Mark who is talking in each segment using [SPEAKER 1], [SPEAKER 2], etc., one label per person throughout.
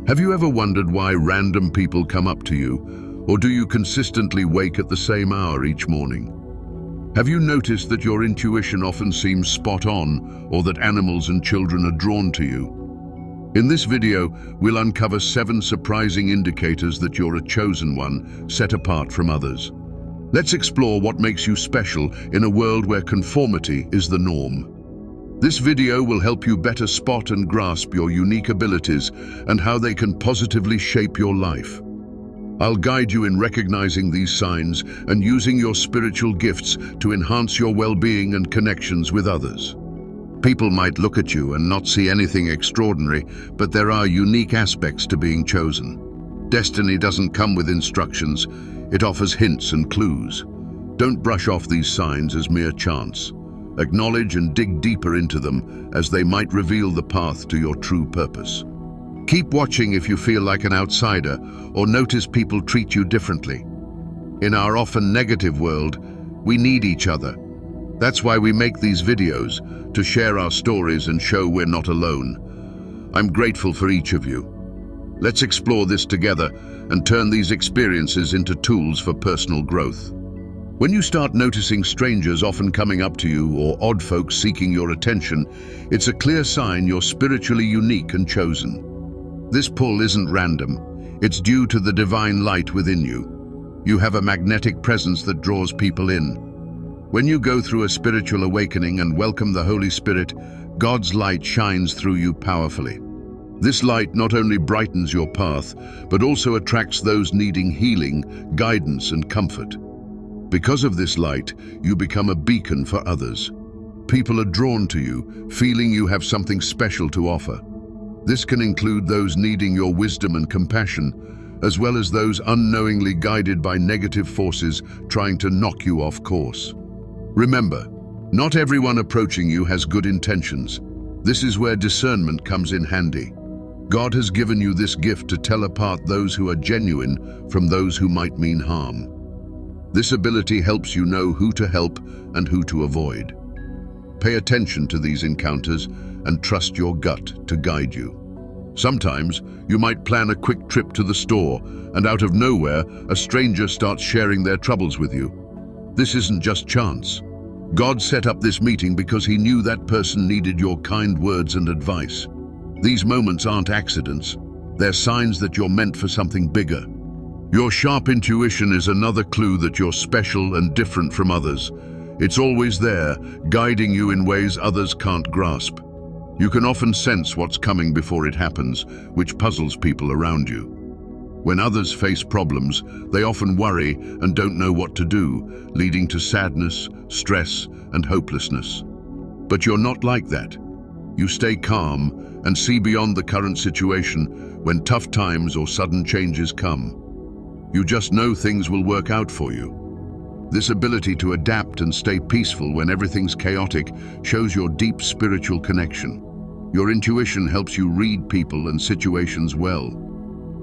[SPEAKER 1] Have you ever wondered why random people come up to you, or do you consistently wake at the same hour each morning? Have you noticed that your intuition often seems spot on, or that animals and children are drawn to you? In this video, we'll uncover 7 surprising indicators that you're a chosen one, set apart from others. Let's explore what makes you special in a world where conformity is the norm. This video will help you better spot and grasp your unique abilities and how they can positively shape your life. I'll guide you in recognizing these signs and using your spiritual gifts to enhance your well-being and connections with others. People might look at you and not see anything extraordinary, but there are unique aspects to being chosen. Destiny doesn't come with instructions, it offers hints and clues. Don't brush off these signs as mere chance. Acknowledge and dig deeper into them, as they might reveal the path to your true purpose. Keep watching if you feel like an outsider or notice people treat you differently. In our often negative world, we need each other. That's why we make these videos, to share our stories and show we're not alone. I'm grateful for each of you. Let's explore this together and turn these experiences into tools for personal growth. When you start noticing strangers often coming up to you or odd folks seeking your attention, it's a clear sign you're spiritually unique and chosen. This pull isn't random. It's due to the divine light within you. You have a magnetic presence that draws people in. When you go through a spiritual awakening and welcome the Holy Spirit, God's light shines through you powerfully. This light not only brightens your path, but also attracts those needing healing, guidance, and comfort. Because of this light, you become a beacon for others. People are drawn to you, feeling you have something special to offer. This can include those needing your wisdom and compassion, as well as those unknowingly guided by negative forces trying to knock you off course. Remember, not everyone approaching you has good intentions. This is where discernment comes in handy. God has given you this gift to tell apart those who are genuine from those who might mean harm. This ability helps you know who to help and who to avoid. Pay attention to these encounters and trust your gut to guide you. Sometimes, you might plan a quick trip to the store, and out of nowhere, a stranger starts sharing their troubles with you. This isn't just chance. God set up this meeting because He knew that person needed your kind words and advice. These moments aren't accidents. They're signs that you're meant for something bigger. Your sharp intuition is another clue that you're special and different from others. It's always there, guiding you in ways others can't grasp. You can often sense what's coming before it happens, which puzzles people around you. When others face problems, they often worry and don't know what to do, leading to sadness, stress, and hopelessness. But you're not like that. You stay calm and see beyond the current situation when tough times or sudden changes come. You just know things will work out for you. This ability to adapt and stay peaceful when everything's chaotic shows your deep spiritual connection. Your intuition helps you read people and situations well.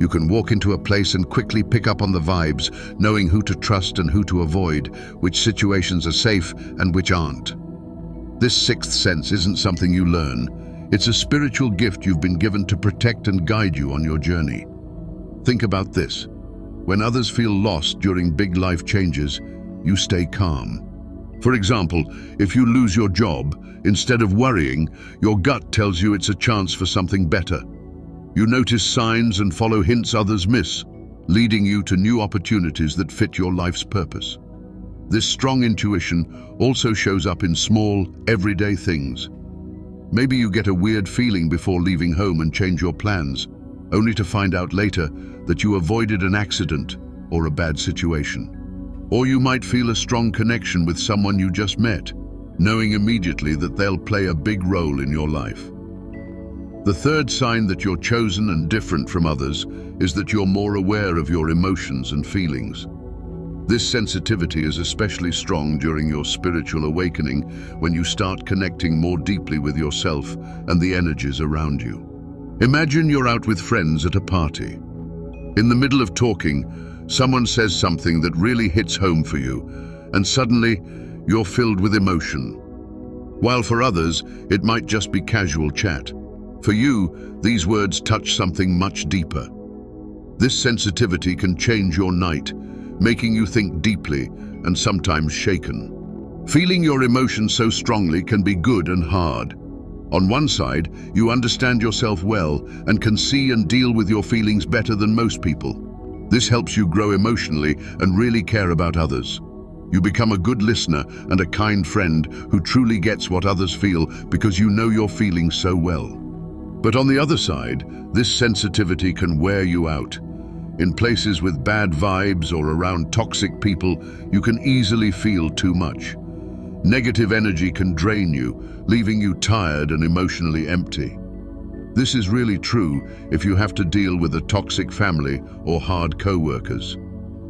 [SPEAKER 1] You can walk into a place and quickly pick up on the vibes, knowing who to trust and who to avoid, which situations are safe and which aren't. This sixth sense isn't something you learn. It's a spiritual gift you've been given to protect and guide you on your journey. Think about this. When others feel lost during big life changes, you stay calm. For example, if you lose your job, instead of worrying, your gut tells you it's a chance for something better. You notice signs and follow hints others miss, leading you to new opportunities that fit your life's purpose. This strong intuition also shows up in small, everyday things. Maybe you get a weird feeling before leaving home and change your plans, only to find out later that you avoided an accident or a bad situation. Or you might feel a strong connection with someone you just met, knowing immediately that they'll play a big role in your life. The third sign that you're chosen and different from others is that you're more aware of your emotions and feelings. This sensitivity is especially strong during your spiritual awakening, when you start connecting more deeply with yourself and the energies around you. Imagine you're out with friends at a party. In the middle of talking, someone says something that really hits home for you, and suddenly you're filled with emotion. While for others, it might just be casual chat. For you, these words touch something much deeper. This sensitivity can change your night, making you think deeply and sometimes shaken. Feeling your emotions so strongly can be good and hard. On one side, you understand yourself well and can see and deal with your feelings better than most people. This helps you grow emotionally and really care about others. You become a good listener and a kind friend who truly gets what others feel because you know your feelings so well. But on the other side, this sensitivity can wear you out. In places with bad vibes or around toxic people, you can easily feel too much. Negative energy can drain you, leaving you tired and emotionally empty. This is really true if you have to deal with a toxic family or hard co-workers.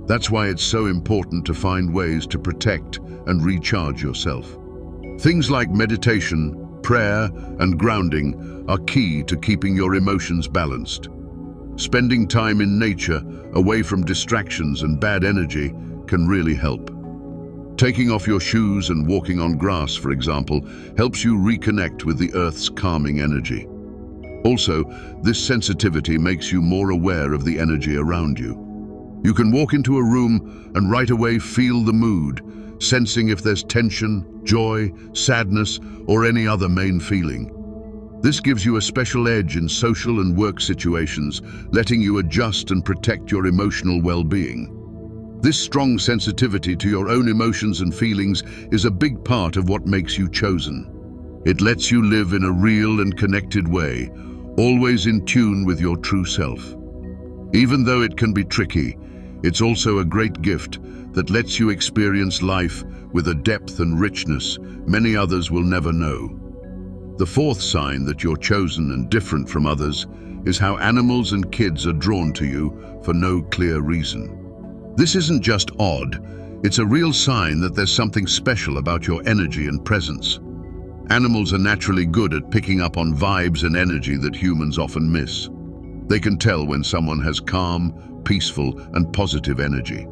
[SPEAKER 1] That's why it's so important to find ways to protect and recharge yourself. Things like meditation, prayer, and grounding are key to keeping your emotions balanced. Spending time in nature, away from distractions and bad energy, can really help. Taking off your shoes and walking on grass, for example, helps you reconnect with the Earth's calming energy. Also, this sensitivity makes you more aware of the energy around you. You can walk into a room and right away feel the mood, sensing if there's tension, joy, sadness, or any other main feeling. This gives you a special edge in social and work situations, letting you adjust and protect your emotional well-being. This strong sensitivity to your own emotions and feelings is a big part of what makes you chosen. It lets you live in a real and connected way, always in tune with your true self. Even though it can be tricky, it's also a great gift that lets you experience life with a depth and richness many others will never know. The fourth sign that you're chosen and different from others is how animals and kids are drawn to you for no clear reason. This isn't just odd, it's a real sign that there's something special about your energy and presence. Animals are naturally good at picking up on vibes and energy that humans often miss. They can tell when someone has calm, peaceful, and positive energy.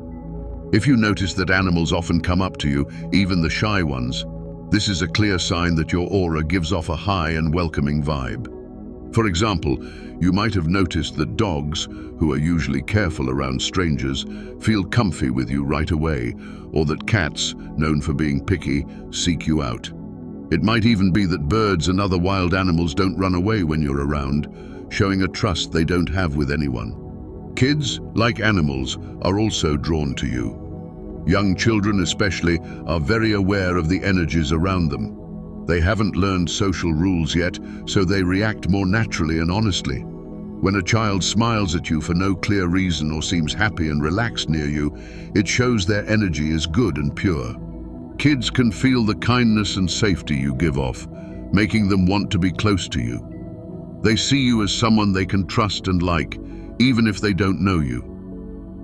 [SPEAKER 1] If you notice that animals often come up to you, even the shy ones, this is a clear sign that your aura gives off a high and welcoming vibe. For example, you might have noticed that dogs, who are usually careful around strangers, feel comfy with you right away, or that cats, known for being picky, seek you out. It might even be that birds and other wild animals don't run away when you're around, showing a trust they don't have with anyone. Kids, like animals, are also drawn to you. Young children especially are very aware of the energies around them. They haven't learned social rules yet, so they react more naturally and honestly. When a child smiles at you for no clear reason or seems happy and relaxed near you, it shows their energy is good and pure. Kids can feel the kindness and safety you give off, making them want to be close to you. They see you as someone they can trust and like, even if they don't know you.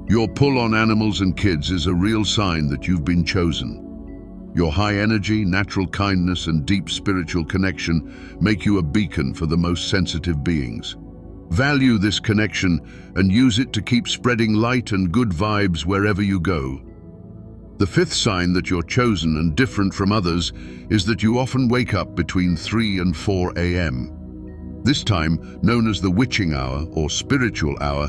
[SPEAKER 1] Your pull on animals and kids is a real sign that you've been chosen. Your high energy, natural kindness, and deep spiritual connection make you a beacon for the most sensitive beings. Value this connection and use it to keep spreading light and good vibes wherever you go. The fifth sign that you're chosen and different from others is that you often wake up between 3 and 4 a.m. This time, known as the witching hour or spiritual hour,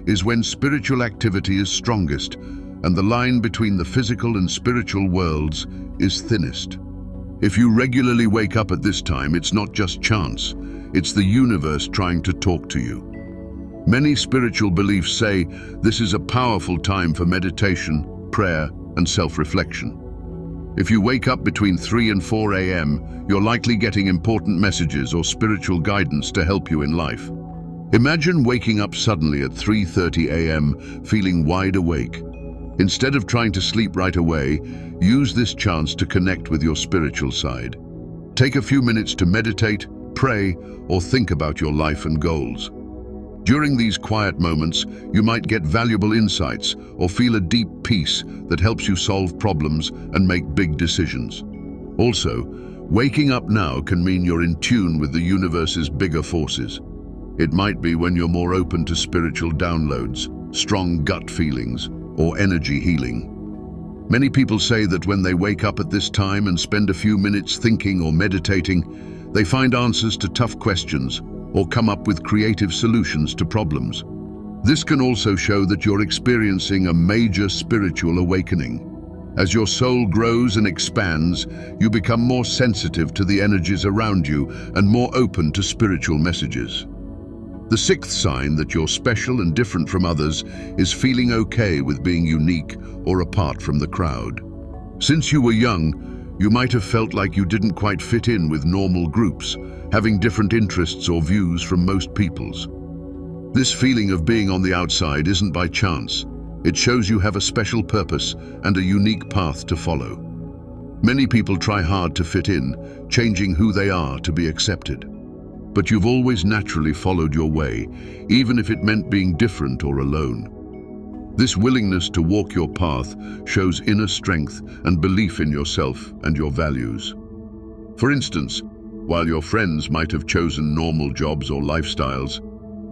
[SPEAKER 1] is when spiritual activity is strongest and the line between the physical and spiritual worlds is thinnest. If you regularly wake up at this time, it's not just chance, it's the universe trying to talk to you. Many spiritual beliefs say this is a powerful time for meditation, prayer, and self-reflection. If you wake up between 3 and 4 a.m., you're likely getting important messages or spiritual guidance to help you in life. Imagine waking up suddenly at 3:30 a.m. feeling wide awake. Instead of trying to sleep right away, use this chance to connect with your spiritual side. Take a few minutes to meditate, pray, or think about your life and goals. During these quiet moments, you might get valuable insights or feel a deep peace that helps you solve problems and make big decisions. Also, waking up now can mean you're in tune with the universe's bigger forces. It might be when you're more open to spiritual downloads, strong gut feelings, or energy healing. Many people say that when they wake up at this time and spend a few minutes thinking or meditating, they find answers to tough questions or come up with creative solutions to problems. This can also show that you're experiencing a major spiritual awakening. As your soul grows and expands, you become more sensitive to the energies around you and more open to spiritual messages. The sixth sign that you're special and different from others is feeling okay with being unique or apart from the crowd. Since you were young, you might have felt like you didn't quite fit in with normal groups, having different interests or views from most people's. This feeling of being on the outside isn't by chance. It shows you have a special purpose and a unique path to follow. Many people try hard to fit in, changing who they are to be accepted. But you've always naturally followed your way, even if it meant being different or alone. This willingness to walk your path shows inner strength and belief in yourself and your values. For instance, while your friends might have chosen normal jobs or lifestyles,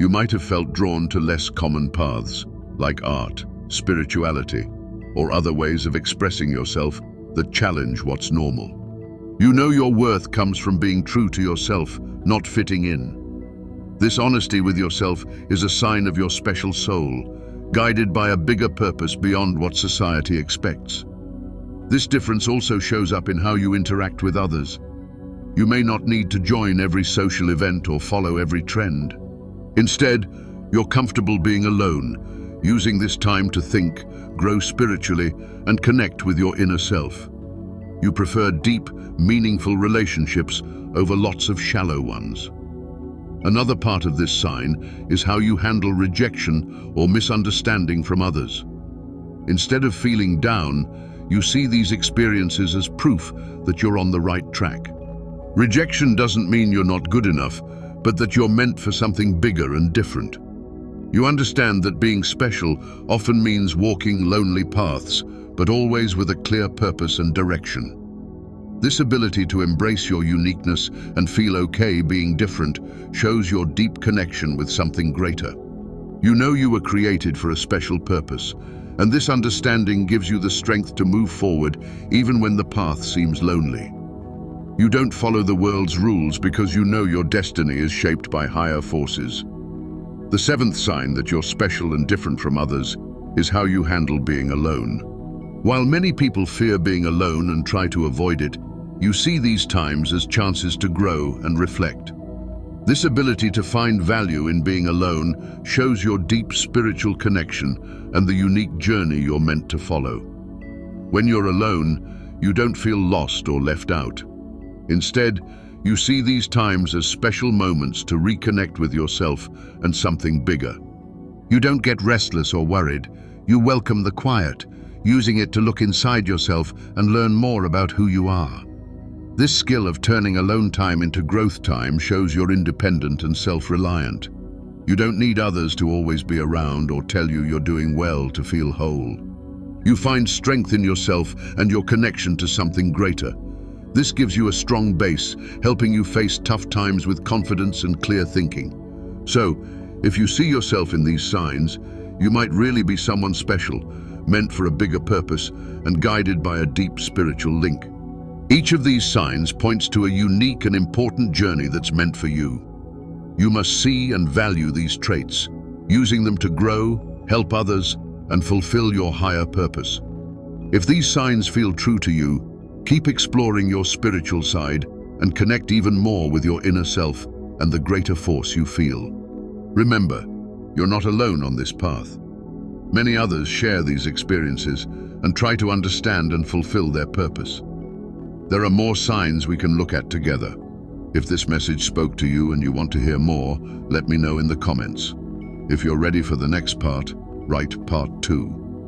[SPEAKER 1] you might have felt drawn to less common paths, like art, spirituality, or other ways of expressing yourself that challenge what's normal. You know your worth comes from being true to yourself, not fitting in. This honesty with yourself is a sign of your special soul, guided by a bigger purpose beyond what society expects. This difference also shows up in how you interact with others. You may not need to join every social event or follow every trend. Instead, you're comfortable being alone, using this time to think, grow spiritually, and connect with your inner self. You prefer deep, meaningful relationships over lots of shallow ones. Another part of this sign is how you handle rejection or misunderstanding from others. Instead of feeling down, you see these experiences as proof that you're on the right track. Rejection doesn't mean you're not good enough, but that you're meant for something bigger and different. You understand that being special often means walking lonely paths, but always with a clear purpose and direction. This ability to embrace your uniqueness and feel okay being different shows your deep connection with something greater. You know you were created for a special purpose, and this understanding gives you the strength to move forward even when the path seems lonely. You don't follow the world's rules because you know your destiny is shaped by higher forces. The seventh sign that you're special and different from others is how you handle being alone. While many people fear being alone and try to avoid it, you see these times as chances to grow and reflect. This ability to find value in being alone shows your deep spiritual connection and the unique journey you're meant to follow. When you're alone, you don't feel lost or left out. Instead, you see these times as special moments to reconnect with yourself and something bigger. You don't get restless or worried. You welcome the quiet, using it to look inside yourself and learn more about who you are. This skill of turning alone time into growth time shows you're independent and self-reliant. You don't need others to always be around or tell you you're doing well to feel whole. You find strength in yourself and your connection to something greater. This gives you a strong base, helping you face tough times with confidence and clear thinking. So, if you see yourself in these signs, you might really be someone special, meant for a bigger purpose and guided by a deep spiritual link. Each of these signs points to a unique and important journey that's meant for you. You must see and value these traits, using them to grow, help others, and fulfill your higher purpose. If these signs feel true to you, keep exploring your spiritual side and connect even more with your inner self and the greater force you feel. Remember, you're not alone on this path. Many others share these experiences and try to understand and fulfill their purpose. There are more signs we can look at together. If this message spoke to you and you want to hear more, let me know in the comments. If you're ready for the next part, write part 2.